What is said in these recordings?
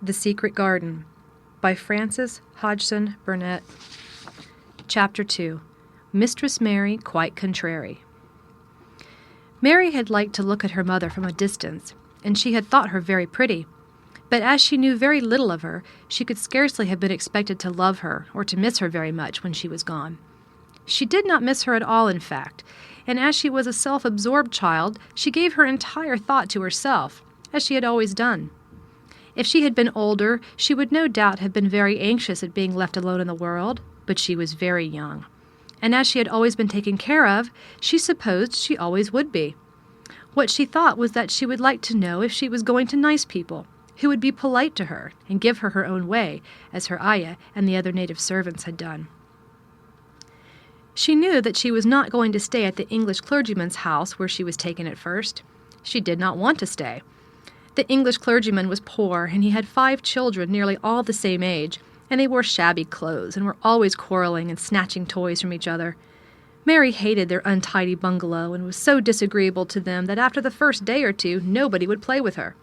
The Secret Garden by Frances Hodgson Burnett. Chapter 2. Mistress Mary Quite Contrary. Mary had liked to look at her mother from a distance, and she had thought her very pretty. But as she knew very little of her, she could scarcely have been expected to love her or to miss her very much when she was gone. She did not miss her at all, in fact, and as she was a self-absorbed child, she gave her entire thought to herself, as she had always done. If she had been older, she would no doubt have been very anxious at being left alone in the world, but she was very young. And as she had always been taken care of, she supposed she always would be. What she thought was that she would like to know if she was going to nice people, who would be polite to her and give her her own way, as her ayah and the other native servants had done. She knew that she was not going to stay at the English clergyman's house where she was taken at first. She did not want to stay. The English clergyman was poor, and he had 5 children nearly all the same age, and they wore shabby clothes and were always quarreling and snatching toys from each other. Mary hated their untidy bungalow and was so disagreeable to them that after the first day or two nobody would play with her.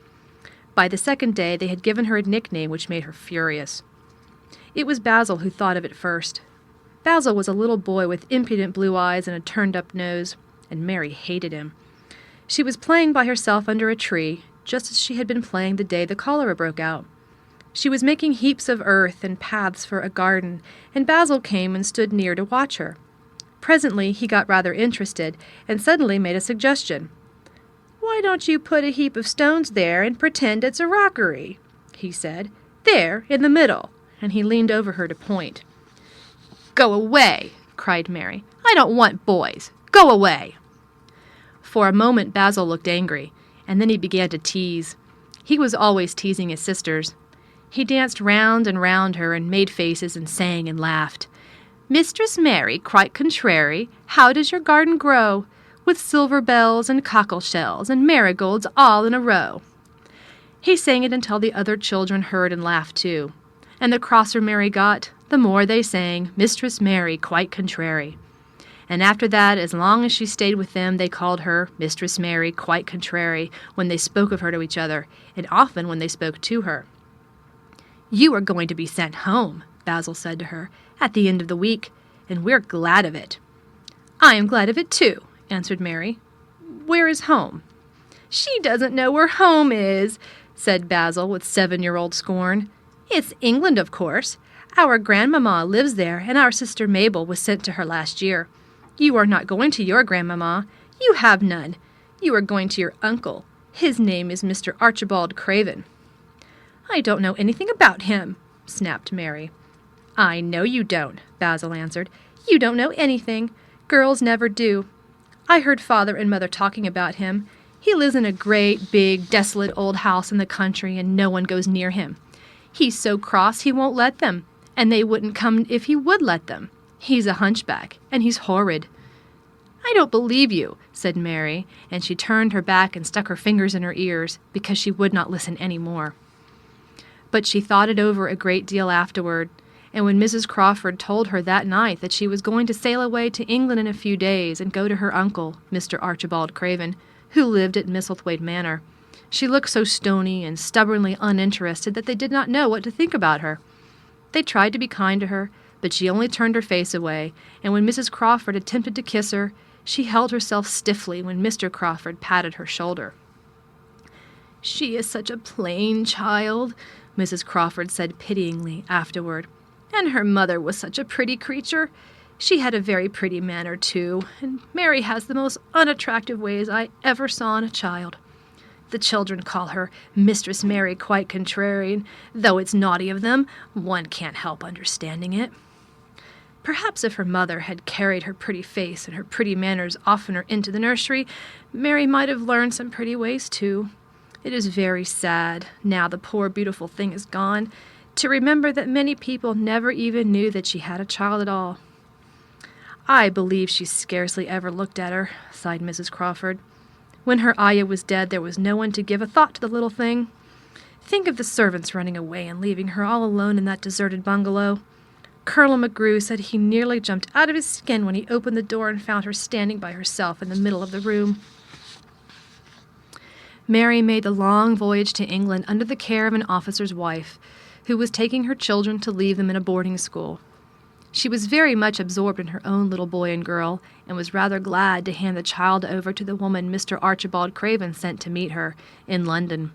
By the second day they had given her a nickname which made her furious. It was Basil who thought of it first. Basil was a little boy with impudent blue eyes and a turned-up nose, and Mary hated him. She was playing by herself under a tree, just as she had been playing the day the cholera broke out. She was making heaps of earth and paths for a garden, and Basil came and stood near to watch her. Presently he got rather interested, and suddenly made a suggestion. "Why don't you put a heap of stones there and pretend it's a rockery?" he said. "There, in the middle," and he leaned over her to point. "Go away!" cried Mary. "I don't want boys. Go away!" For a moment Basil looked angry, and then he began to tease. He was always teasing his sisters. He danced round and round her and made faces and sang and laughed. "Mistress Mary Quite Contrary, how does your garden grow? With silver bells and cockle shells and marigolds all in a row." He sang it until the other children heard and laughed too. And the crosser Mary got, the more they sang, "Mistress Mary Quite Contrary." And after that, as long as she stayed with them, they called her Mistress Mary Quite Contrary when they spoke of her to each other, and often when they spoke to her. "You are going to be sent home," Basil said to her, "at the end of the week, and we're glad of it." "I am glad of it too," answered Mary. "Where is home?" "She doesn't know where home is," said Basil with 7-year-old scorn. "It's England, of course. Our grandmamma lives there, and our sister Mabel was sent to her last year. You are not going to your grandmamma. You have none. You are going to your uncle. His name is Mr. Archibald Craven." "I don't know anything about him," snapped Mary. "I know you don't," Basil answered. "You don't know anything. Girls never do. I heard Father and Mother talking about him. He lives in a great, big, desolate old house in the country, and no one goes near him. He's so cross he won't let them, and they wouldn't come if he would let them. He's a hunchback, and he's horrid." "I don't believe you," said Mary, and she turned her back and stuck her fingers in her ears, because she would not listen any more. But she thought it over a great deal afterward, and when Mrs. Crawford told her that night that she was going to sail away to England in a few days and go to her uncle, Mr. Archibald Craven, who lived at Misselthwaite Manor, she looked so stony and stubbornly uninterested that they did not know what to think about her. They tried to be kind to her, but she only turned her face away, and when Mrs. Crawford attempted to kiss her, she held herself stiffly when Mr. Crawford patted her shoulder. "She is such a plain child," Mrs. Crawford said pityingly afterward. "And her mother was such a pretty creature. She had a very pretty manner, too, and Mary has the most unattractive ways I ever saw in a child. The children call her Mistress Mary Quite Contrary, and though it's naughty of them, one can't help understanding it. Perhaps if her mother had carried her pretty face and her pretty manners oftener into the nursery, Mary might have learned some pretty ways, too. It is very sad, now the poor beautiful thing is gone, to remember that many people never even knew that she had a child at all." "I believe she scarcely ever looked at her," sighed Mrs. Crawford. "When her ayah was dead, there was no one to give a thought to the little thing. Think of the servants running away and leaving her all alone in that deserted bungalow. Colonel McGrew said he nearly jumped out of his skin when he opened the door and found her standing by herself in the middle of the room." Mary made the long voyage to England under the care of an officer's wife, who was taking her children to leave them in a boarding school. She was very much absorbed in her own little boy and girl, and was rather glad to hand the child over to the woman Mr. Archibald Craven sent to meet her in London.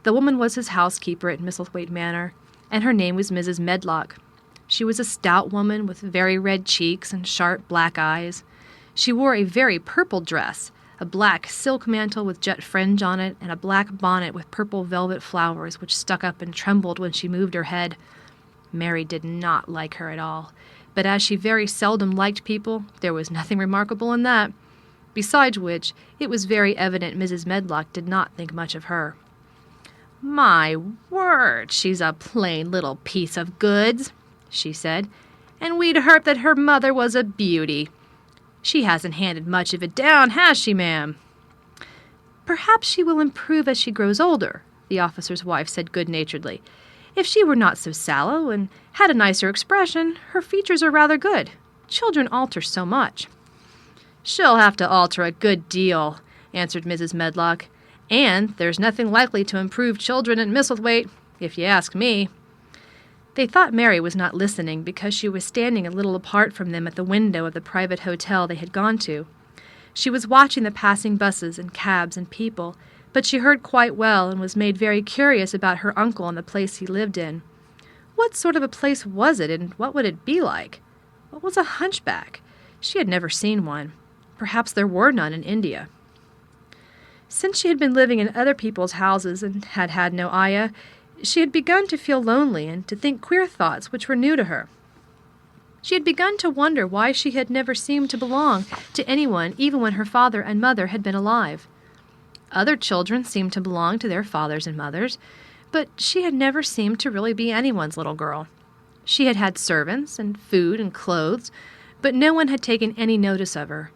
The woman was his housekeeper at Misselthwaite Manor, and her name was Mrs. Medlock. She was a stout woman with very red cheeks and sharp black eyes. She wore a very purple dress, a black silk mantle with jet fringe on it, and a black bonnet with purple velvet flowers which stuck up and trembled when she moved her head. Mary did not like her at all, but as she very seldom liked people, there was nothing remarkable in that. Besides which, it was very evident Mrs. Medlock did not think much of her. "My word, she's a plain little piece of goods," she said, "and we'd heard that her mother was a beauty. She hasn't handed much of it down, has she, ma'am?" "Perhaps she will improve as she grows older," the officer's wife said good-naturedly. "If she were not so sallow and had a nicer expression, her features are rather good. Children alter so much." "She'll have to alter a good deal," answered Mrs. Medlock, "and there's nothing likely to improve children at Misselthwaite, if you ask me." They thought Mary was not listening because she was standing a little apart from them at the window of the private hotel they had gone to. She was watching the passing buses and cabs and people, but she heard quite well and was made very curious about her uncle and the place he lived in. What sort of a place was it, and what would it be like? What was a hunchback? She had never seen one. Perhaps there were none in India. Since she had been living in other people's houses and had had no ayah, she had begun to feel lonely and to think queer thoughts which were new to her. She had begun to wonder why she had never seemed to belong to anyone even when her father and mother had been alive. Other children seemed to belong to their fathers and mothers, but she had never seemed to really be anyone's little girl. She had had servants and food and clothes, but no one had taken any notice of her.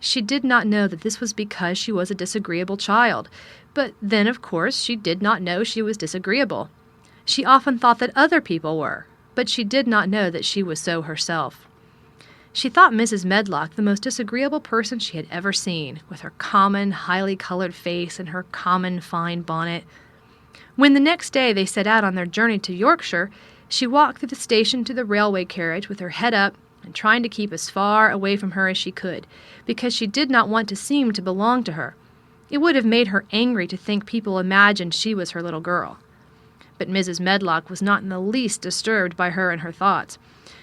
She did not know that this was because she was a disagreeable child, but then, of course, she did not know she was disagreeable. She often thought that other people were, but she did not know that she was so herself. She thought Mrs. Medlock the most disagreeable person she had ever seen, with her common, highly colored face and her common, fine bonnet. When the next day they set out on their journey to Yorkshire, she walked through the station to the railway carriage with her head up and trying to keep as far away from her as she could, because she did not want to seem to belong to her. It would have made her angry to think people imagined she was her little girl. But Mrs. Medlock was not in the least disturbed by her and her thoughts.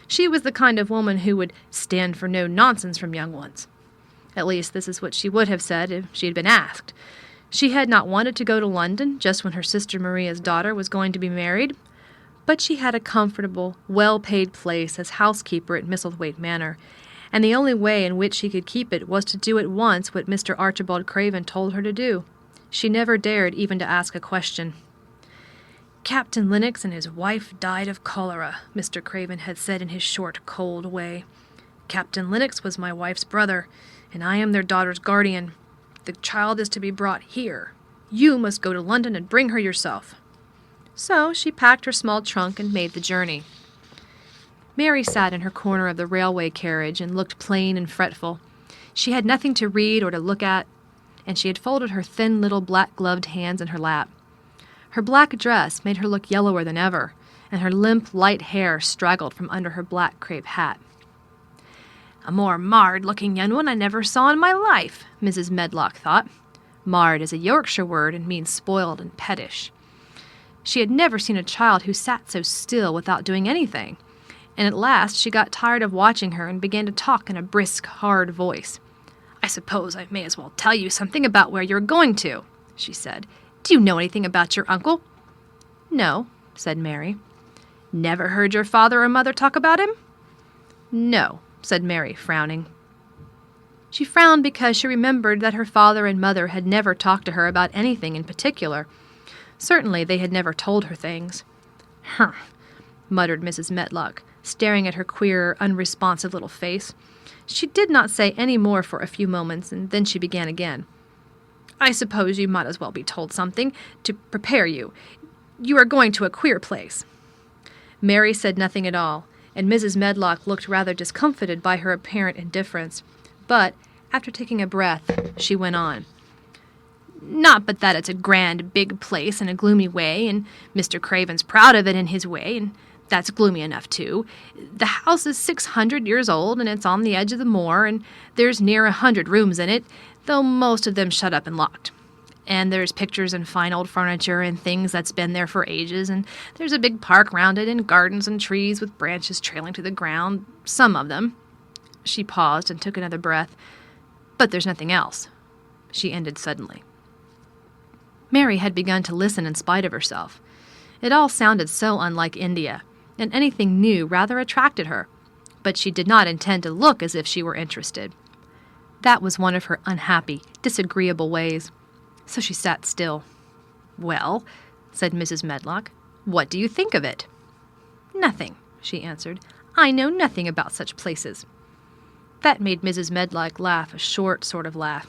She was the kind of woman who would stand for no nonsense from young ones. At least this is what she would have said if she had been asked. She had not wanted to go to London just when her sister Maria's daughter was going to be married, but she had a comfortable, well-paid place as housekeeper at Misselthwaite Manor, and the only way in which she could keep it was to do at once what Mr. Archibald Craven told her to do. She never dared even to ask a question. "Captain Lennox and his wife died of cholera," Mr. Craven had said in his short, cold way. "Captain Lennox was my wife's brother, and I am their daughter's guardian. The child is to be brought here. You must go to London and bring her yourself." So she packed her small trunk and made the journey. Mary sat in her corner of the railway carriage and looked plain and fretful. She had nothing to read or to look at, and she had folded her thin little black-gloved hands in her lap. Her black dress made her look yellower than ever, and her limp, light hair straggled from under her black crape hat. "A more marred-looking young one I never saw in my life," Mrs. Medlock thought. Marred is a Yorkshire word and means spoiled and pettish. She had never seen a child who sat so still without doing anything, and at last she got tired of watching her and began to talk in a brisk, hard voice. "I suppose I may as well tell you something about where you're going to," she said. "Do you know anything about your uncle?" "No," said Mary. "Never heard your father or mother talk about him?" "No," said Mary, frowning. She frowned because she remembered that her father and mother had never talked to her about anything in particular. Certainly they had never told her things. "Humph," muttered Mrs. Medlock, staring at her queer, unresponsive little face. She did not say any more for a few moments, and then she began again. "I suppose you might as well be told something to prepare you. You are going to a queer place." Mary said nothing at all, and Mrs. Medlock looked rather discomfited by her apparent indifference. But, after taking a breath, she went on. Not but that it's a grand, big place in a gloomy way, and Mr. Craven's proud of it in his way, and that's gloomy enough, too. The house is 600 years old, and it's on the edge of the moor, and there's near 100 rooms in it, though most of them shut up and locked. And there's pictures and fine old furniture and things that's been there for ages, and there's a big park round it, and gardens and trees with branches trailing to the ground, some of them. She paused and took another breath. But there's nothing else, she ended suddenly. Mary had begun to listen in spite of herself. It all sounded so unlike India, and anything new rather attracted her, but she did not intend to look as if she were interested. That was one of her unhappy, disagreeable ways. So she sat still. "Well," said Mrs. Medlock, "what do you think of it?" "Nothing," she answered. "I know nothing about such places." That made Mrs. Medlock laugh, a short sort of laugh.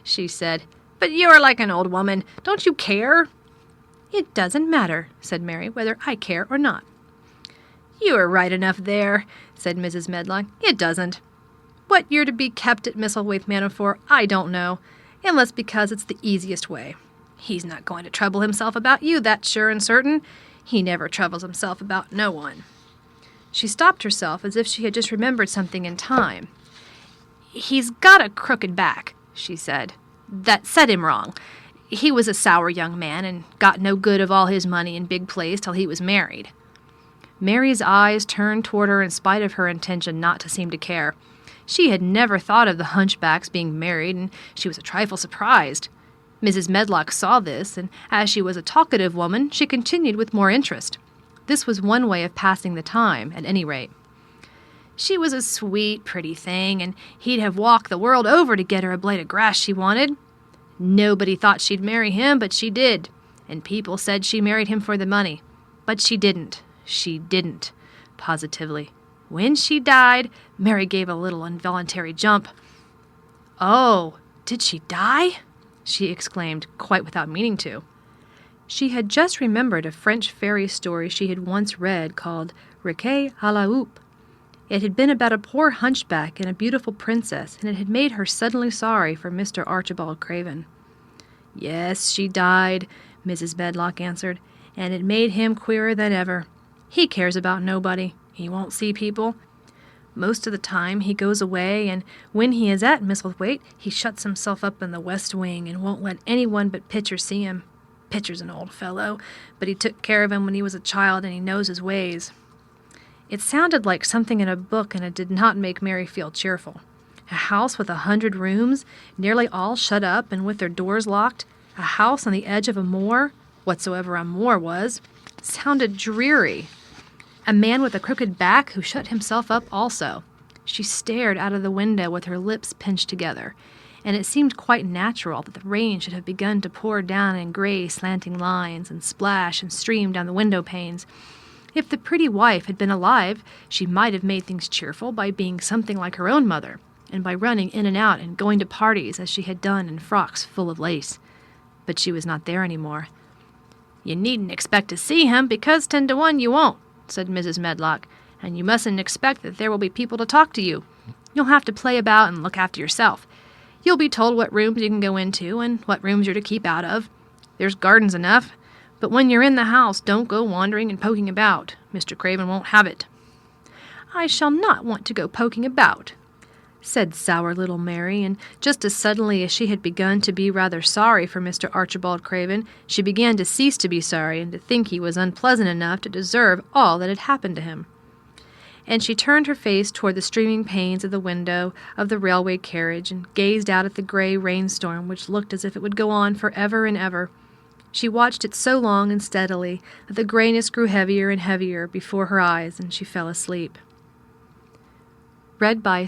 She said, "but you are like an old woman. Don't you care?" "It doesn't matter," said Mary, "whether I care or not." "You are right enough there," said Mrs. Medlock. "It doesn't. What you're to be kept at Misselthwaite Manor for, I don't know, unless because it's the easiest way. He's not going to trouble himself about you, that's sure and certain. He never troubles himself about no one." She stopped herself as if she had just remembered something in time. "He's got a crooked back," she said. "That set him wrong. He was a sour young man and got no good of all his money and big place till he was married." Mary's eyes turned toward her in spite of her intention not to seem to care. She had never thought of the hunchback's being married, and she was a trifle surprised. Mrs. Medlock saw this, and as she was a talkative woman, she continued with more interest. This was one way of passing the time, at any rate. "She was a sweet, pretty thing, and he'd have walked the world over to get her a blade of grass she wanted. Nobody thought she'd marry him, but she did, and people said she married him for the money. But she didn't. She didn't, positively. When she died," Mary gave a little involuntary jump. "Oh, did she die?" she exclaimed, quite without meaning to. She had just remembered a French fairy story she had once read called Riquet à la Houppe. It had been about a poor hunchback and a beautiful princess, and it had made her suddenly sorry for Mr. Archibald Craven. "Yes, she died," Mrs. Medlock answered, "and it made him queerer than ever. He cares about nobody. He won't see people. Most of the time he goes away, and when he is at Misselthwaite, he shuts himself up in the west wing and won't let anyone but Pitcher see him. Pitcher's an old fellow, but he took care of him when he was a child, and he knows his ways." It sounded like something in a book, and it did not make Mary feel cheerful. A house with 100 rooms, nearly all shut up and with their doors locked, a house on the edge of a moor, whatsoever a moor was, sounded dreary. A man with a crooked back who shut himself up also. She stared out of the window with her lips pinched together, and it seemed quite natural that the rain should have begun to pour down in gray slanting lines and splash and stream down the window panes. If the pretty wife had been alive, she might have made things cheerful by being something like her own mother, and by running in and out and going to parties as she had done in frocks full of lace. But she was not there any more. "You needn't expect to see him, because 10 to 1 you won't," said Mrs. Medlock, "and you mustn't expect that there will be people to talk to you. You'll have to play about and look after yourself. You'll be told what rooms you can go into and what rooms you're to keep out of. There's gardens enough, but when you're in the house, don't go wandering and poking about. Mr. Craven won't have it." "I shall not want to go poking about," said sour little Mary, and just as suddenly as she had begun to be rather sorry for Mr. Archibald Craven, she began to cease to be sorry and to think he was unpleasant enough to deserve all that had happened to him. And she turned her face toward the streaming panes of the window of the railway carriage and gazed out at the gray rainstorm which looked as if it would go on for ever and ever. She watched it so long and steadily that the grayness grew heavier and heavier before her eyes, and she fell asleep. Read by